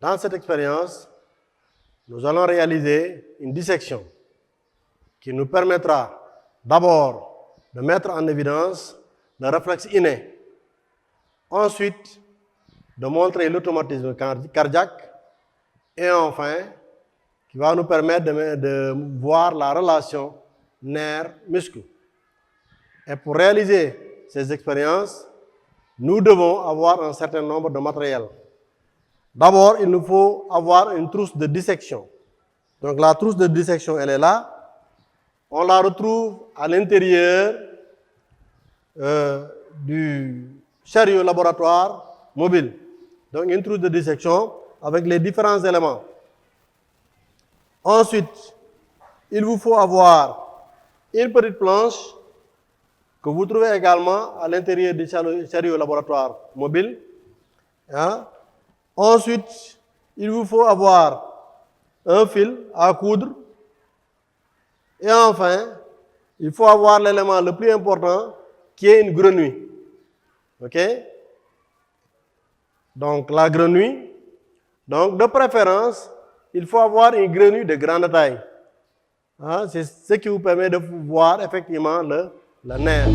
Dans cette expérience, nous allons réaliser une dissection qui nous permettra d'abord de mettre en évidence le réflexe inné, ensuite de montrer l'automatisme cardiaque et enfin qui va nous permettre de voir la relation nerf-muscle. Et pour réaliser ces expériences, nous devons avoir un certain nombre de matériel. D'abord, il nous faut avoir une trousse de dissection. Donc la trousse de dissection, elle est là. On la retrouve à l'intérieur du chariot laboratoire mobile. Donc une trousse de dissection avec les différents éléments. Ensuite, il vous faut avoir une petite planche que vous trouvez également à l'intérieur du chariot laboratoire mobile. Hein? Ensuite, il vous faut avoir un fil à coudre. Et enfin, il faut avoir l'élément le plus important qui est une grenouille. OK? Donc, la grenouille. Donc, de préférence, il faut avoir une grenouille de grande taille. Hein? C'est ce qui vous permet de voir effectivement le nerf.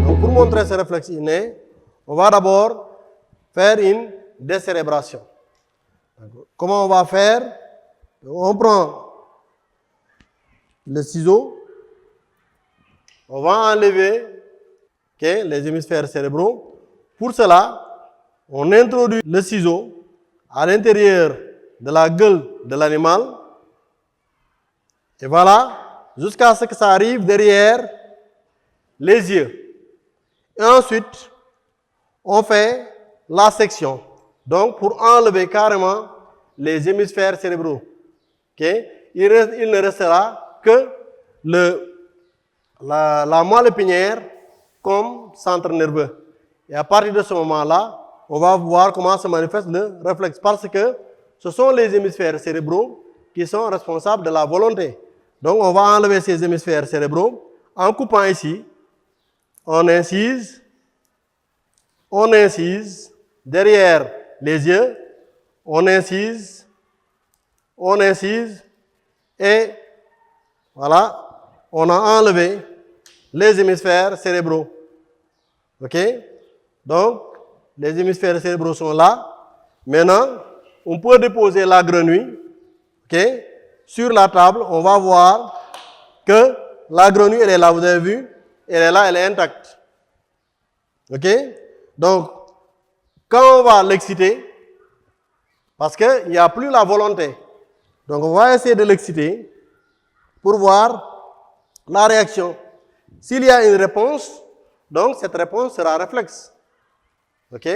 Donc, pour montrer ce réflexe inné, on va d'abord faire une décérébration. Comment on va faire? On prend le ciseau, on va enlever les hémisphères cérébraux. Pour cela, on introduit le ciseau à l'intérieur de la gueule de l'animal. Et voilà, jusqu'à ce que ça arrive derrière les yeux. Et ensuite, on fait la section. Donc, pour enlever carrément les hémisphères cérébraux. Okay? Il ne restera que la moelle épinière comme centre nerveux. Et à partir de ce moment-là, on va voir comment se manifeste le réflexe. Parce que ce sont les hémisphères cérébraux qui sont responsables de la volonté. Donc, on va enlever ces hémisphères cérébraux en coupant ici. On incise derrière les yeux, on incise, et voilà, on a enlevé les hémisphères cérébraux. OK? Donc, les hémisphères cérébraux sont là. Maintenant, on peut déposer la grenouille. OK? Sur la table, on va voir que la grenouille, elle est là, vous avez vu? Elle est là, elle est intacte. OK? Donc, quand on va l'exciter, parce qu'il n'y a plus la volonté, donc on va essayer de l'exciter pour voir la réaction. S'il y a une réponse, donc cette réponse sera réflexe. OK?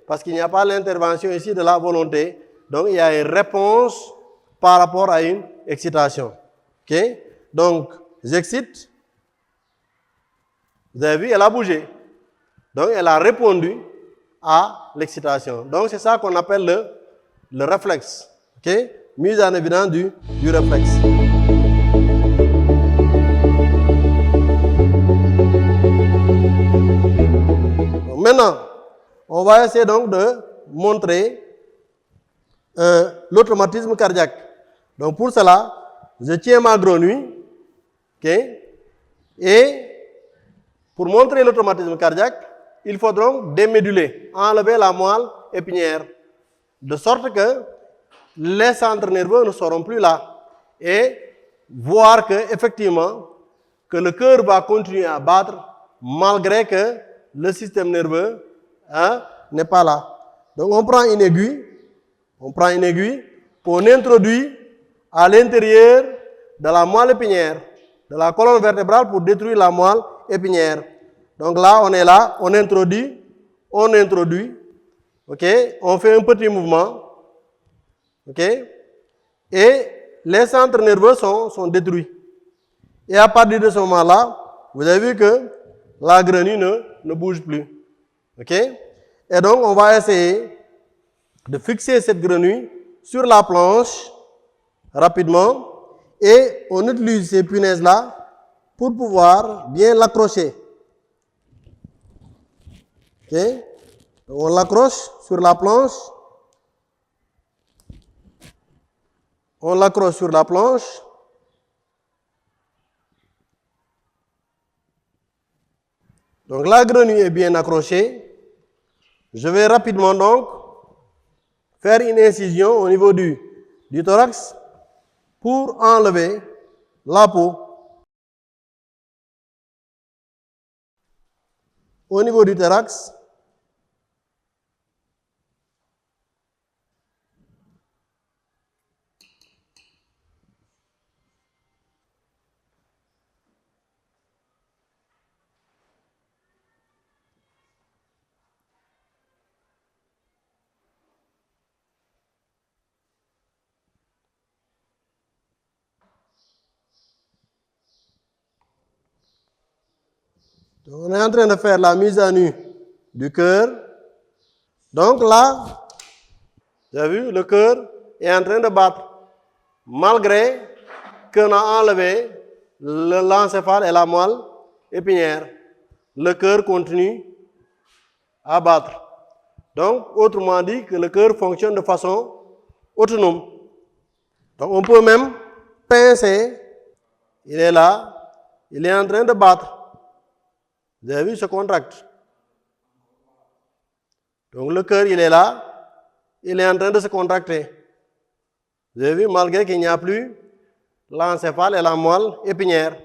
Parce qu'il n'y a pas l'intervention ici de la volonté, donc il y a une réponse par rapport à une excitation. OK? Donc, j'excite. Vous avez vu, elle a bougé. Donc, elle a répondu à l'excitation. Donc, c'est ça qu'on appelle le réflexe. OK? Mise en évidence du réflexe. Donc, maintenant, on va essayer donc de montrer l'automatisme cardiaque. Donc, pour cela, je tiens ma grenouille. OK? Et pour montrer l'automatisme cardiaque, il faut donc déméduler, enlever la moelle épinière, de sorte que les centres nerveux ne seront plus là. Et voir que, effectivement, que le cœur va continuer à battre malgré que le système nerveux n'est pas là. Donc on prend une aiguille, qu'on introduit à l'intérieur de la moelle épinière, de la colonne vertébrale pour détruire la moelle épinière. Donc là, on est là, on introduit, OK, on fait un petit mouvement, OK, et les centres nerveux sont détruits. Et à partir de ce moment-là, vous avez vu que la grenouille ne bouge plus, OK. Et donc, on va essayer de fixer cette grenouille sur la planche rapidement, et on utilise ces punaises-là pour pouvoir bien l'accrocher. Ok? On l'accroche sur la planche. On l'accroche sur la planche. Donc la grenouille est bien accrochée. Je vais rapidement donc faire une incision au niveau du thorax pour enlever la peau. Au niveau du thorax, on est en train de faire la mise à nu du cœur. Donc là, vous avez vu, le cœur est en train de battre. Malgré qu'on a enlevé l'encéphale et la moelle épinière, le cœur continue à battre. Donc, autrement dit, que le cœur fonctionne de façon autonome. Donc, on peut même pincer. Il est là, il est en train de battre. Vous avez vu, il se contracte. Donc le cœur, il est là, il est en train de se contracter. Vous avez vu, malgré qu'il n'y a plus l'encéphale et la moelle épinière.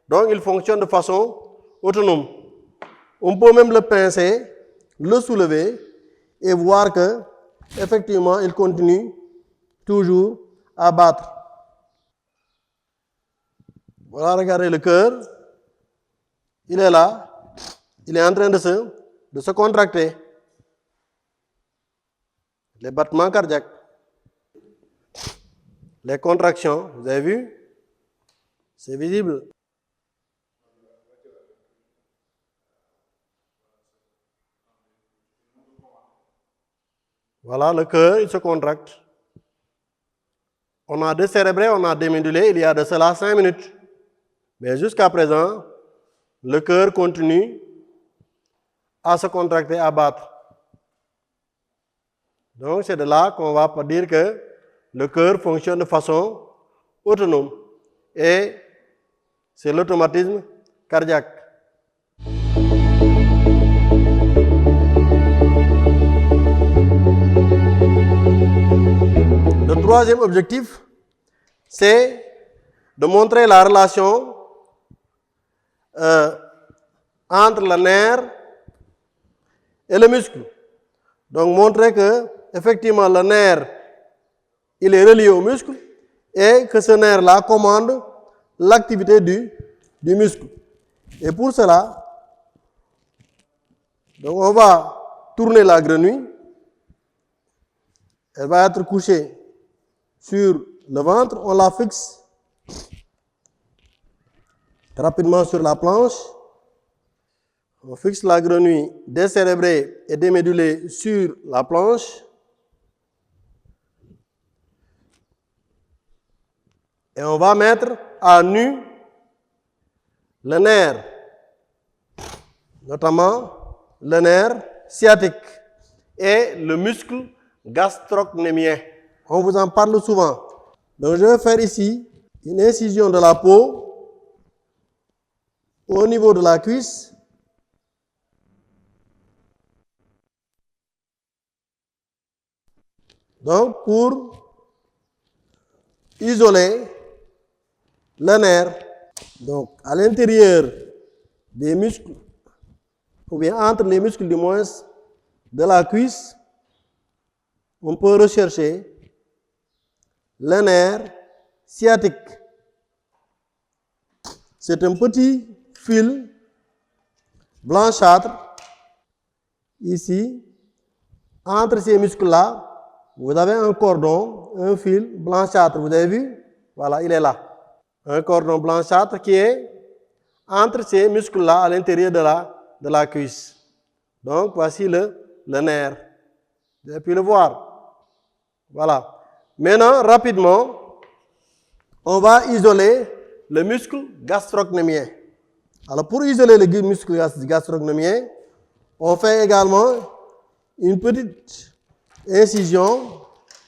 Donc il fonctionne de façon autonome. On peut même le pincer, le soulever et voir que, effectivement, il continue toujours à battre. Voilà, regardez le cœur. Il est là. Il est en train de se contracter. Les battements cardiaques. Les contractions, vous avez vu? C'est visible. Voilà, le cœur, il se contracte. On a décérébré, on a démédulé, il y a de cela 5 minutes. Mais jusqu'à présent, le cœur continue à se contracter, à battre. Donc c'est de là qu'on va dire que le cœur fonctionne de façon autonome. Et c'est l'automatisme cardiaque. Le troisième objectif, c'est de montrer la relation entre le nerf et le muscle. Donc montrer que effectivement le nerf il est relié au muscle et que ce nerf-là commande l'activité du muscle. Et pour cela, donc on va tourner la grenouille. Elle va être couchée sur le ventre. On la fixe rapidement sur la planche. On fixe la grenouille décérébrée et démédulée sur la planche. Et on va mettre à nu le nerf, notamment le nerf sciatique et le muscle gastrocnémien. On vous en parle souvent. Donc je vais faire ici une incision de la peau au niveau de la cuisse. Donc pour isoler le nerf, donc à l'intérieur des muscles, ou bien entre les muscles du moins de la cuisse, on peut rechercher le nerf sciatique. C'est un petit fil blanchâtre ici. Entre ces muscles-là, vous avez un cordon, un fil blanchâtre. Vous avez vu? Voilà, il est là. Un cordon blanchâtre qui est entre ces muscles-là à l'intérieur de la cuisse. Donc, voici le nerf. Vous avez pu le voir. Voilà. Maintenant, rapidement, on va isoler le muscle gastrocnémien. Alors, pour isoler le muscle gastrocnémien, On fait également une petite incision.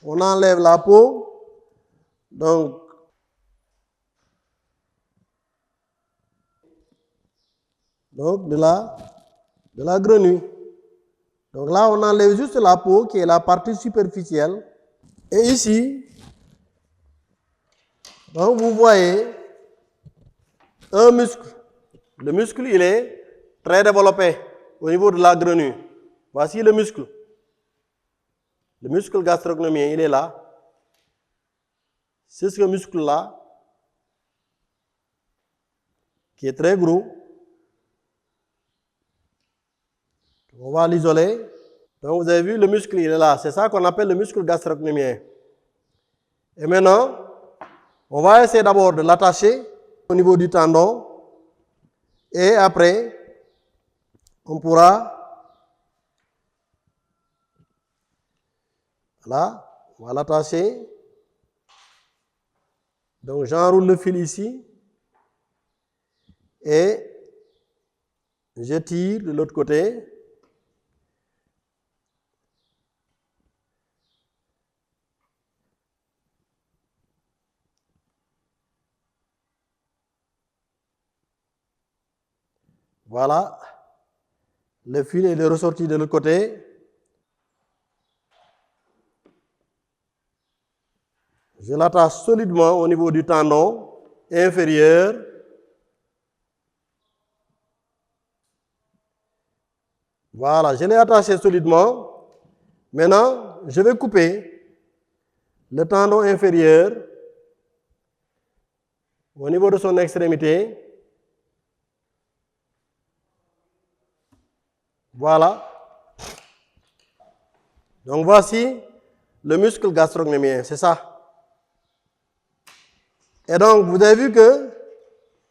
On enlève la peau. Donc, de la grenouille. Donc là, on enlève juste la peau qui est la partie superficielle. Et ici, donc vous voyez un muscle. Le muscle, il est très développé au niveau de la grenouille. Voici le muscle. Le muscle gastrocnémien, il est là. C'est ce muscle-là qui est très gros. On va l'isoler. Donc vous avez vu, le muscle, il est là. C'est ça qu'on appelle le muscle gastrocnémien. Et maintenant, on va essayer d'abord de l'attacher au niveau du tendon. Et après, on pourra, voilà, on va l'attacher. Donc j'enroule le fil ici. Et je tire de l'autre côté. Voilà. Le fil est ressorti de l'autre côté. Je l'attache solidement au niveau du tendon inférieur. Voilà, je l'ai attaché solidement. Maintenant, je vais couper le tendon inférieur au niveau de son extrémité. Voilà. Donc voici le muscle gastrocnémien, c'est ça. Et donc, vous avez vu que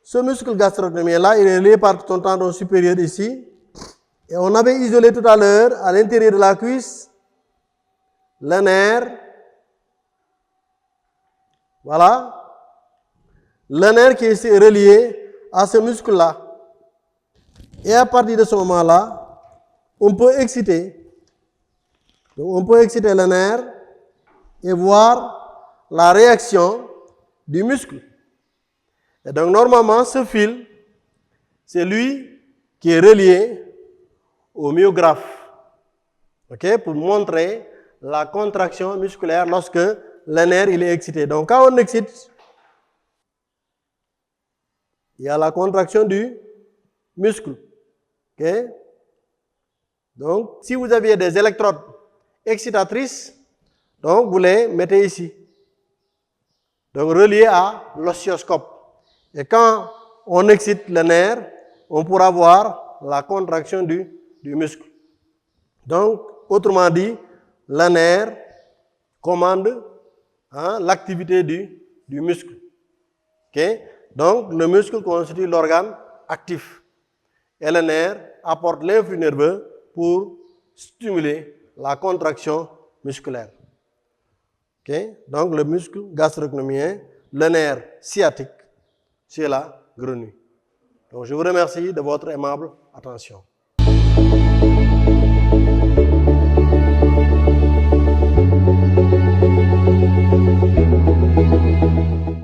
ce muscle gastrocnémien-là, il est lié par son tendon supérieur ici. Et on avait isolé tout à l'heure, à l'intérieur de la cuisse, le nerf. Voilà. Le nerf qui est relié à ce muscle-là. Et à partir de ce moment-là, on peut exciter. Donc, on peut exciter le nerf et voir la réaction du muscle. Et donc, normalement, ce fil, c'est lui qui est relié au myographe. OK? Pour montrer la contraction musculaire lorsque le nerf il est excité. Donc, quand on excite, il y a la contraction du muscle. OK? Donc, si vous aviez des électrodes excitatrices, donc vous les mettez ici. Donc, relié à l'oscilloscope. Et quand on excite le nerf, on pourra voir la contraction du muscle. Donc, autrement dit, le nerf commande l'activité du muscle. Okay? Donc, le muscle constitue l'organe actif. Et le nerf apporte l'influx nerveux pour stimuler la contraction musculaire. Okay? Donc, le muscle gastrocnémien, le nerf sciatique, c'est la grenouille. Donc, je vous remercie de votre aimable attention.